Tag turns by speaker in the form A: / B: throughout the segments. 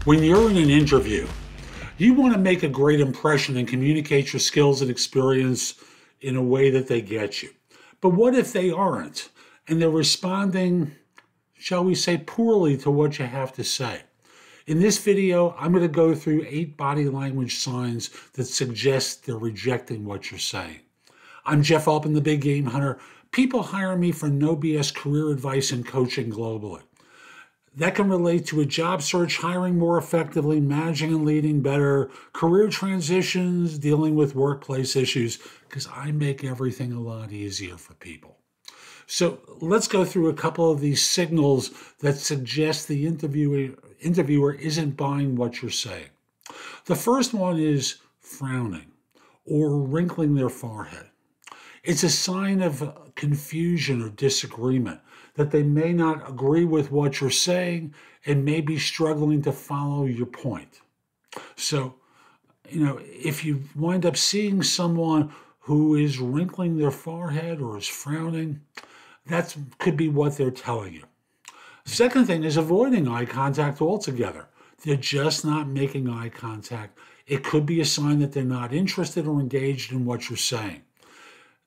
A: When you're in an interview, you want to make a great impression and communicate your skills and experience in a way that they get you. But what if they aren't and they're responding, shall we say, poorly to what you have to say? In this video, I'm going to go through 8 body language signs that suggest they're rejecting what you're saying. I'm Jeff Altman, the Big Game Hunter. People hire me for no BS career advice and coaching globally. That can relate to a job search, hiring more effectively, managing and leading better, career transitions, dealing with workplace issues, because I make everything a lot easier for people. So let's go through a couple of these signals that suggest the interviewer isn't buying what you're saying. The first one is frowning or wrinkling their forehead. It's a sign of confusion or disagreement, that they may not agree with what you're saying and may be struggling to follow your point. So, if you wind up seeing someone who is wrinkling their forehead or is frowning, that could be what they're telling you. Second thing is avoiding eye contact altogether. They're just not making eye contact. It could be a sign that they're not interested or engaged in what you're saying.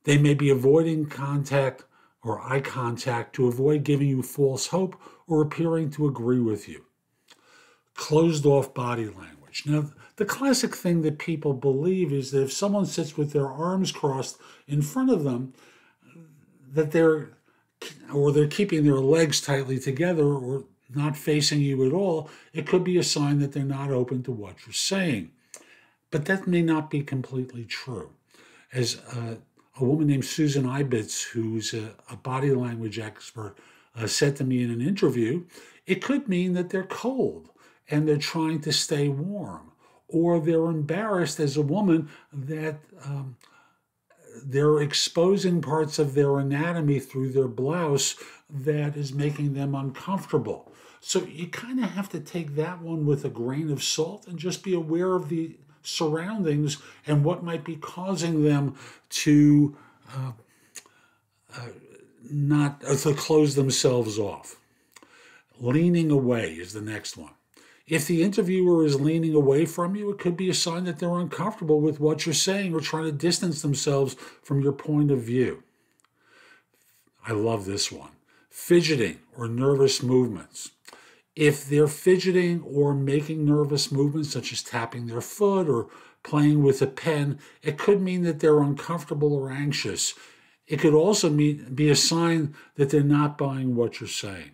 A: They may be avoiding contact or eye contact to avoid giving you false hope or appearing to agree with you. Closed off body language. Now, the classic thing that people believe is that if someone sits with their arms crossed in front of them, that they're keeping their legs tightly together or not facing you at all, it could be a sign that they're not open to what you're saying. But that may not be completely true. As a woman named Susan Ibitz, who's a body language expert, said to me in an interview, it could mean that they're cold and they're trying to stay warm, or they're embarrassed as a woman that they're exposing parts of their anatomy through their blouse that is making them uncomfortable. So you kind of have to take that one with a grain of salt and just be aware of the surroundings and what might be causing them to not to close themselves off. Leaning away is the next one. If the interviewer is leaning away from you, it could be a sign that they're uncomfortable with what you're saying or trying to distance themselves from your point of view. I love this one. Fidgeting or nervous movements. If they're fidgeting or making nervous movements, such as tapping their foot or playing with a pen, it could mean that they're uncomfortable or anxious. It could also be a sign that they're not buying what you're saying.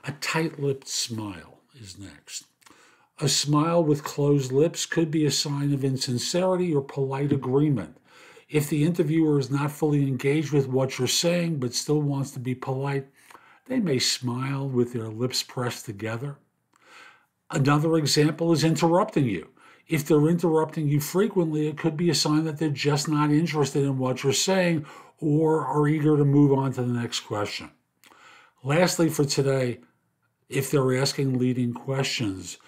A: A tight-lipped smile is next. A smile with closed lips could be a sign of insincerity or polite agreement. If the interviewer is not fully engaged with what you're saying but still wants to be polite, they may smile with their lips pressed together. Another example is interrupting you. If they're interrupting you frequently, it could be a sign that they're just not interested in what you're saying or are eager to move on to the next question. Lastly, for today, if they're asking leading questions,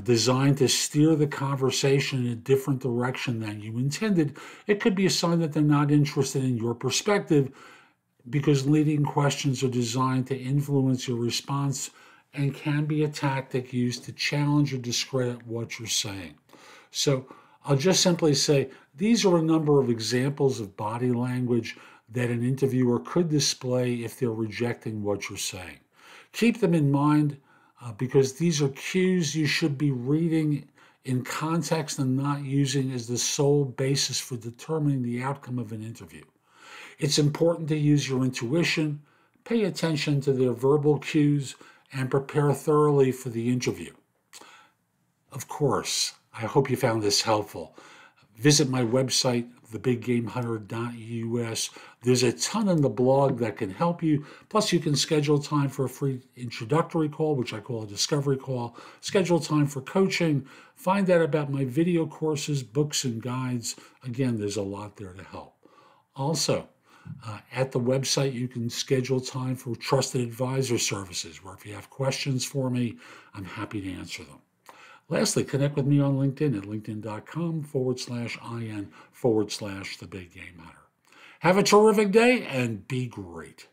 A: designed to steer the conversation in a different direction than you intended, it could be a sign that they're not interested in your perspective, because leading questions are designed to influence your response and can be a tactic used to challenge or discredit what you're saying. So I'll just simply say these are a number of examples of body language that an interviewer could display if they're rejecting what you're saying. Keep them in mind because these are cues you should be reading in context and not using as the sole basis for determining the outcome of an interview. It's important to use your intuition, pay attention to their verbal cues, and prepare thoroughly for the interview. Of course, I hope you found this helpful. Visit my website, thebiggamehunter.us. There's a ton in the blog that can help you. Plus, you can schedule time for a free introductory call, which I call a discovery call. Schedule time for coaching. Find out about my video courses, books, and guides. Again, there's a lot there to help. Also, at the website, you can schedule time for trusted advisor services, where if you have questions for me, I'm happy to answer them. Lastly, connect with me on LinkedIn at linkedin.com/IN/The Big Game Hunter. Have a terrific day and be great.